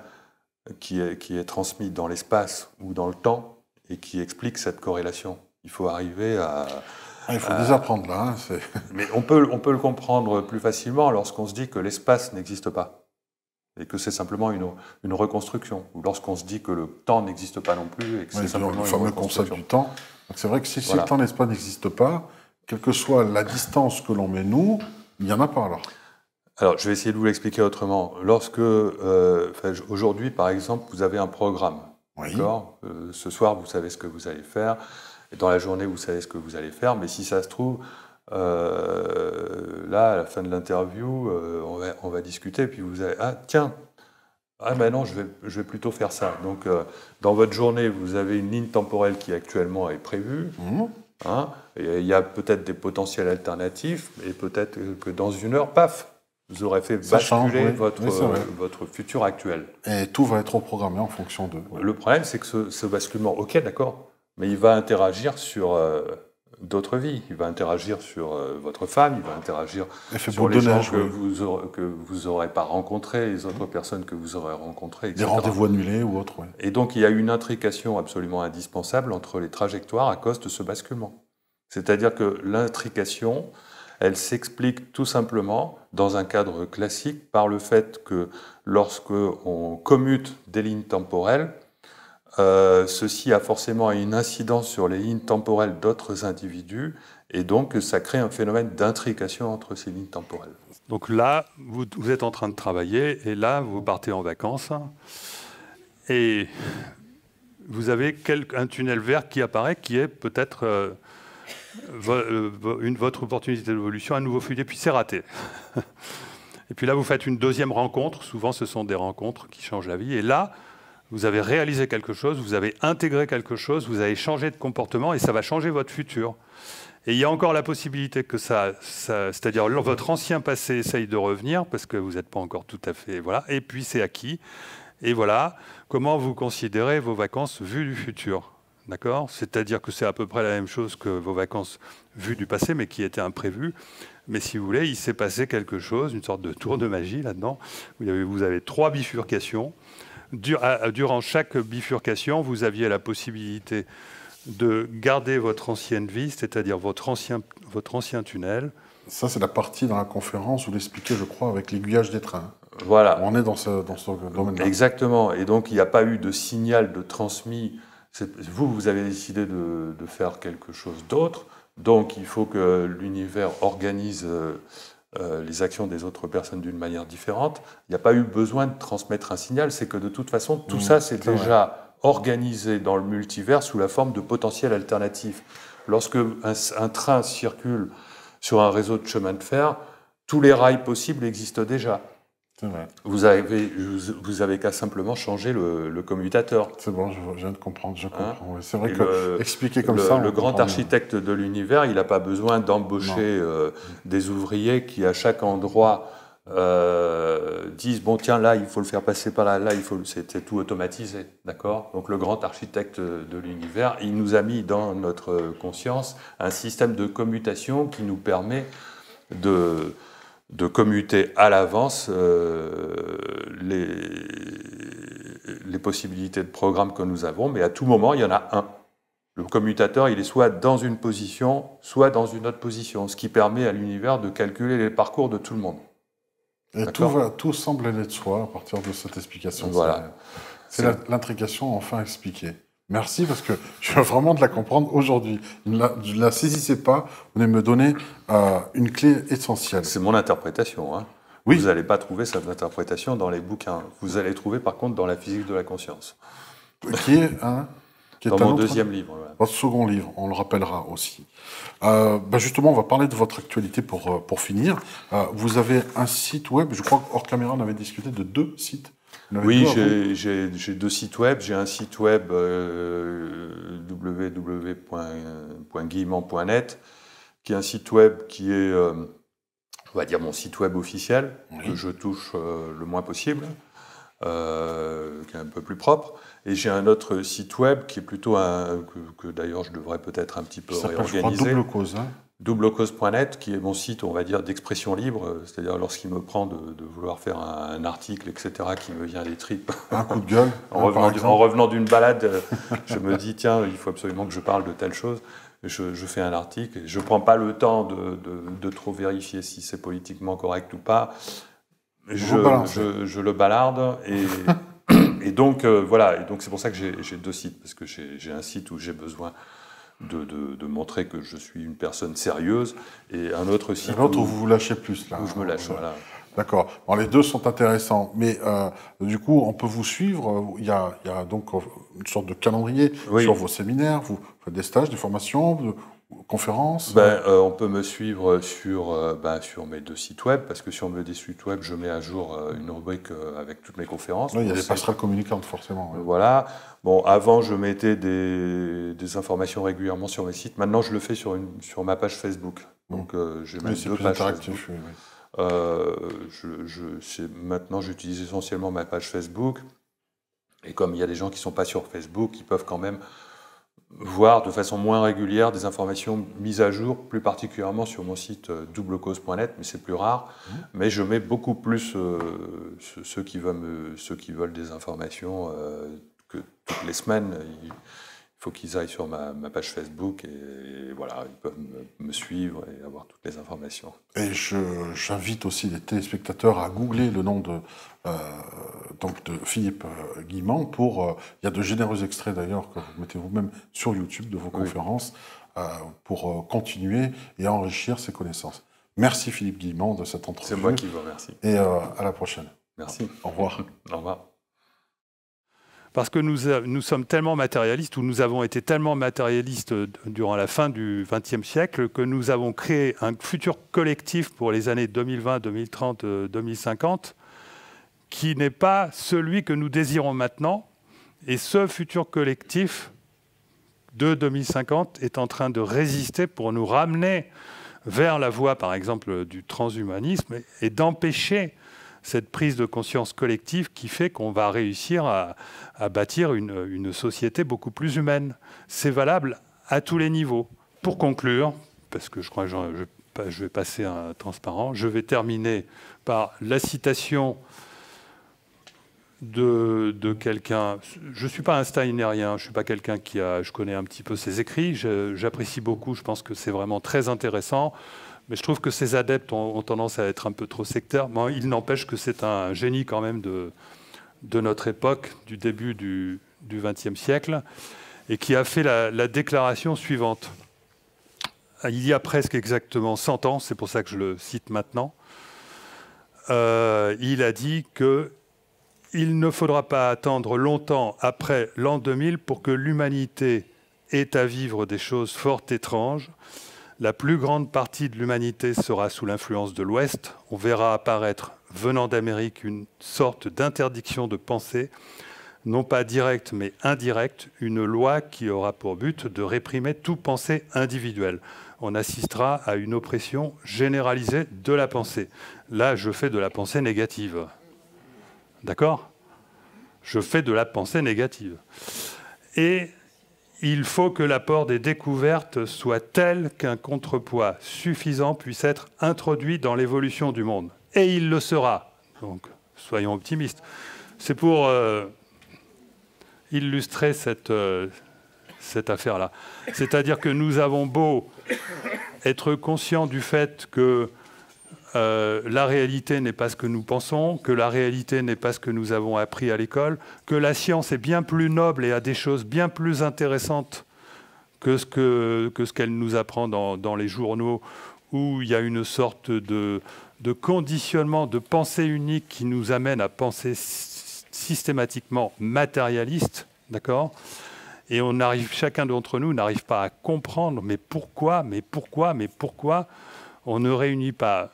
qui est transmis dans l'espace ou dans le temps et qui explique cette corrélation. Il faut arriver à... il faut désapprendre là. Hein, mais on peut le comprendre plus facilement lorsqu'on se dit que l'espace n'existe pas et que c'est simplement une reconstruction, ou lorsqu'on se dit que le temps n'existe pas non plus et que c'est simplement le fameux concept du temps. Donc c'est vrai que si le temps et l'espace n'existent pas, quelle que soit la distance que l'on met nous, il n'y en a pas alors. Alors je vais essayer de vous l'expliquer autrement. Aujourd'hui par exemple, vous avez un programme. D'accord ? Ce soir, vous savez ce que vous allez faire, et dans la journée, vous savez ce que vous allez faire, mais si ça se trouve, là, à la fin de l'interview, on va discuter, puis vous allez... Ah, tiens, non, je vais plutôt faire ça. Donc, dans votre journée, vous avez une ligne temporelle qui actuellement est prévue. Hein, et il y a peut-être des potentiels alternatifs, et peut-être que dans une heure, paf, vous aurez fait basculer votre futur actuel. Et tout va être reprogrammé en fonction de... Le problème, c'est que ce basculement, ok, d'accord, mais il va interagir sur... d'autres vies. Il va interagir sur votre femme, il va interagir sur les gens que vous n'aurez pas rencontrés, les autres personnes que vous aurez rencontrées, etc. Des rendez-vous annulés ou autres. Et donc, il y a une intrication absolument indispensable entre les trajectoires à cause de ce basculement. C'est-à-dire que l'intrication, elle s'explique tout simplement, dans un cadre classique, par le fait que lorsque on commute des lignes temporelles, ceci a forcément une incidence sur les lignes temporelles d'autres individus, et donc ça crée un phénomène d'intrication entre ces lignes temporelles. Donc là, vous êtes en train de travailler, et là, vous partez en vacances, et vous avez un tunnel vert qui apparaît, qui est peut-être votre opportunité d'évolution, un nouveau feuillet, puis c'est raté. Et puis là, vous faites une deuxième rencontre. Souvent, ce sont des rencontres qui changent la vie. Et là, vous avez réalisé quelque chose, vous avez intégré quelque chose, vous avez changé de comportement et ça va changer votre futur. Et il y a encore la possibilité que c'est-à-dire votre ancien passé essaye de revenir parce que vous n'êtes pas encore tout à fait... Voilà. Et puis, c'est acquis. Et voilà, comment vous considérez vos vacances vues du futur. D'accord ? C'est-à-dire que c'est à peu près la même chose que vos vacances vues du passé, mais qui étaient imprévues. Mais si vous voulez, il s'est passé quelque chose, une sorte de tour de magie là-dedans. Vous avez 3 bifurcations. Durant chaque bifurcation, vous aviez la possibilité de garder votre ancienne vie, c'est-à-dire votre ancien tunnel. Ça, c'est la partie dans la conférence où vous l'expliquez, je crois, avec l'aiguillage des trains. Voilà. On est dans ce domaine-là. Exactement. Et donc, il n'y a pas eu de signal de transmis. Vous avez décidé de faire quelque chose d'autre. Donc, il faut que l'univers organise les actions des autres personnes d'une manière différente. Il n'y a pas eu besoin de transmettre un signal. C'est que de toute façon, tout ça, c'est déjà organisé dans le multivers sous la forme de potentiels alternatifs. Lorsque un train circule sur un réseau de chemin de fer, tous les rails possibles existent déjà. C'est vrai. Vous avez qu'à simplement changer le commutateur. C'est bon, je viens de comprendre, je comprends. Hein, oui. C'est vrai que expliquer comme ça... Le grand architecte de l'univers, il n'a pas besoin d'embaucher des ouvriers qui, à chaque endroit, disent « bon, tiens, là, il faut le faire passer par là, c'était tout automatisé. » D'accord ? Donc, le grand architecte de l'univers, il nous a mis dans notre conscience un système de commutation qui nous permet de commuter à l'avance les possibilités de programme que nous avons, mais à tout moment, il y en a un. Le commutateur, il est soit dans une position, soit dans une autre position, ce qui permet à l'univers de calculer les parcours de tout le monde. Et tout semble aller de soi à partir de cette explication. Voilà. C'est l'intrication enfin expliquée. Merci, parce que je viens vraiment de la comprendre aujourd'hui. Je ne la saisissais pas. Vous venez me donner une clé essentielle. C'est mon interprétation. Hein. Oui. Vous n'allez pas trouver cette interprétation dans les bouquins. Vous allez trouver, par contre, dans la physique de la conscience. Qui est dans mon deuxième livre. Ouais. Votre second livre, on le rappellera aussi. Justement, on va parler de votre actualité pour finir. Vous avez un site web, je crois qu'hors caméra, on avait discuté de 2 sites. Oui, j'ai 2 sites web. J'ai un site web www.guillemant.net, qui est un site web qui est, on va dire, mon site web officiel, que je touche le moins possible, qui est un peu plus propre. Et j'ai un autre site web qui est plutôt que d'ailleurs je devrais peut-être un petit peu réorganiser. Double Cause, hein. Doublecause.net, qui est mon site, on va dire, d'expression libre, c'est-à-dire lorsqu'il me prend de vouloir faire un article, etc., qui me vient des tripes. Un coup de gueule. en revenant d'une balade, je me dis, tiens, il faut absolument que je parle de telle chose. Je fais un article, et je ne prends pas le temps de trop vérifier si c'est politiquement correct ou pas. Je le balarde, et donc, voilà. Et donc, c'est pour ça que j'ai 2 sites, parce que j'ai un site où j'ai besoin de montrer que je suis une personne sérieuse, et un autre site où vous vous lâchez plus, là. Où je me lâche, voilà. D'accord. Bon, les 2 sont intéressants, mais du coup, on peut vous suivre. Il y a donc une sorte de calendrier sur vos séminaires. Vous faites des stages, des formations, conférences. On peut me suivre sur mes 2 sites web, parce que sur mes 2 sites web, je mets à jour une rubrique avec toutes mes conférences. Oui, il y a des passerelles communicantes, forcément. Voilà. Bon, avant, je mettais des informations régulièrement sur mes sites. Maintenant, je le fais sur ma page Facebook. Donc, j'ai même 2 pages Facebook. Maintenant, j'utilise essentiellement ma page Facebook. Et comme il y a des gens qui ne sont pas sur Facebook, ils peuvent quand même voir de façon moins régulière des informations mises à jour, plus particulièrement sur mon site doublecause.net, mais c'est plus rare. Mais je mets beaucoup plus ceux qui veulent des informations que toutes les semaines. Il faut qu'ils aillent sur ma page Facebook, et voilà, ils peuvent me suivre et avoir toutes les informations. Et j'invite aussi les téléspectateurs à googler le nom de Philippe Guillemant. Il y a de généreux extraits d'ailleurs que vous mettez vous-même sur YouTube de vos conférences pour continuer et enrichir ses connaissances. Merci Philippe Guillemant de cette entrevue. C'est moi qui vous remercie. Et à la prochaine. Merci. Au revoir. Au revoir. Parce que nous sommes tellement matérialistes, ou nous avons été tellement matérialistes durant la fin du XXe siècle, que nous avons créé un futur collectif pour les années 2020, 2030, 2050, qui n'est pas celui que nous désirons maintenant. Et ce futur collectif de 2050 est en train de résister pour nous ramener vers la voie, par exemple, du transhumanisme et d'empêcher cette prise de conscience collective qui fait qu'on va réussir à bâtir une société beaucoup plus humaine. C'est valable à tous les niveaux. Pour conclure, parce que je crois que je vais passer un transparent, je vais terminer par la citation de quelqu'un. Je ne suis pas un steinérien, je ne suis pas quelqu'un je connais un petit peu ses écrits, j'apprécie beaucoup, je pense que c'est vraiment très intéressant. Mais je trouve que ces adeptes ont tendance à être un peu trop sectaires. Bon, il n'empêche que c'est un génie quand même de notre époque, du début du XXe siècle, et qui a fait la déclaration suivante. Il y a presque exactement 100 ans, c'est pour ça que je le cite maintenant, il a dit qu'il ne faudra pas attendre longtemps après l'an 2000 pour que l'humanité ait à vivre des choses fort étranges. La plus grande partie de l'humanité sera sous l'influence de l'Ouest. On verra apparaître, venant d'Amérique, une sorte d'interdiction de pensée, non pas directe mais indirecte, une loi qui aura pour but de réprimer toute pensée individuelle. On assistera à une oppression généralisée de la pensée. Là, je fais de la pensée négative. D'accord ? Je fais de la pensée négative. Et il faut que l'apport des découvertes soit tel qu'un contrepoids suffisant puisse être introduit dans l'évolution du monde. Et il le sera. Donc, soyons optimistes. C'est pour illustrer cette affaire-là. C'est-à-dire que nous avons beau être conscients du fait que la réalité n'est pas ce que nous pensons, que la réalité n'est pas ce que nous avons appris à l'école, que la science est bien plus noble et a des choses bien plus intéressantes que ce qu'elle nous apprend dans les journaux, où il y a une sorte de conditionnement, de pensée unique qui nous amène à penser systématiquement matérialiste, d'accord ? Et chacun d'entre nous n'arrive pas à comprendre, mais pourquoi on ne réunit pas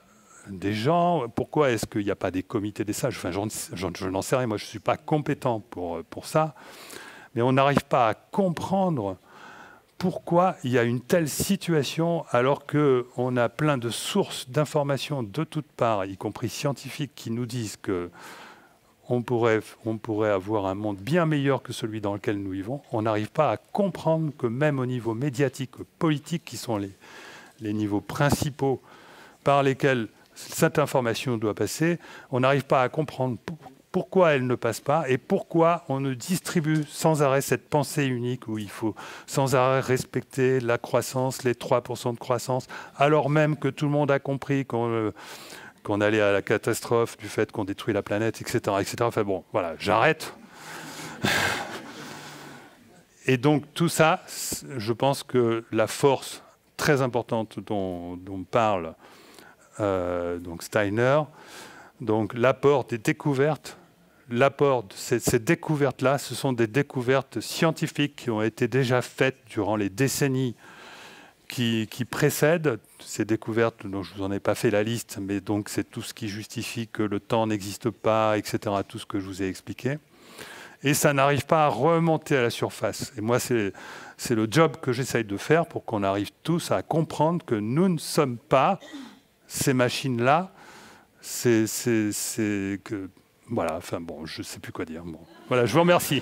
des gens, pourquoi est-ce qu'il n'y a pas des comités des sages? Enfin, je n'en sais rien, moi je ne suis pas compétent pour ça, mais on n'arrive pas à comprendre pourquoi il y a une telle situation alors qu'on a plein de sources d'informations de toutes parts, y compris scientifiques, qui nous disent qu'on pourrait avoir un monde bien meilleur que celui dans lequel nous vivons. On n'arrive pas à comprendre que même au niveau médiatique, politique, qui sont les niveaux principaux par lesquels cette information doit passer, on n'arrive pas à comprendre pourquoi elle ne passe pas et pourquoi on ne distribue sans arrêt cette pensée unique où il faut sans arrêt respecter la croissance, les 3% de croissance, alors même que tout le monde a compris qu'on allait à la catastrophe du fait qu'on détruit la planète, etc., etc. Enfin bon, voilà, j'arrête. Et donc tout ça, je pense que la force très importante dont parle donc Steiner, donc l'apport des découvertes, l'apport de ces découvertes-là, ce sont des découvertes scientifiques qui ont été déjà faites durant les décennies qui précèdent ces découvertes, dont je ne vous en ai pas fait la liste, mais donc c'est tout ce qui justifie que le temps n'existe pas, etc., tout ce que je vous ai expliqué. Et ça n'arrive pas à remonter à la surface. Et moi, c'est le job que j'essaye de faire pour qu'on arrive tous à comprendre que nous ne sommes pas ces machines-là, voilà, enfin bon, je ne sais plus quoi dire. Bon. Voilà, je vous remercie.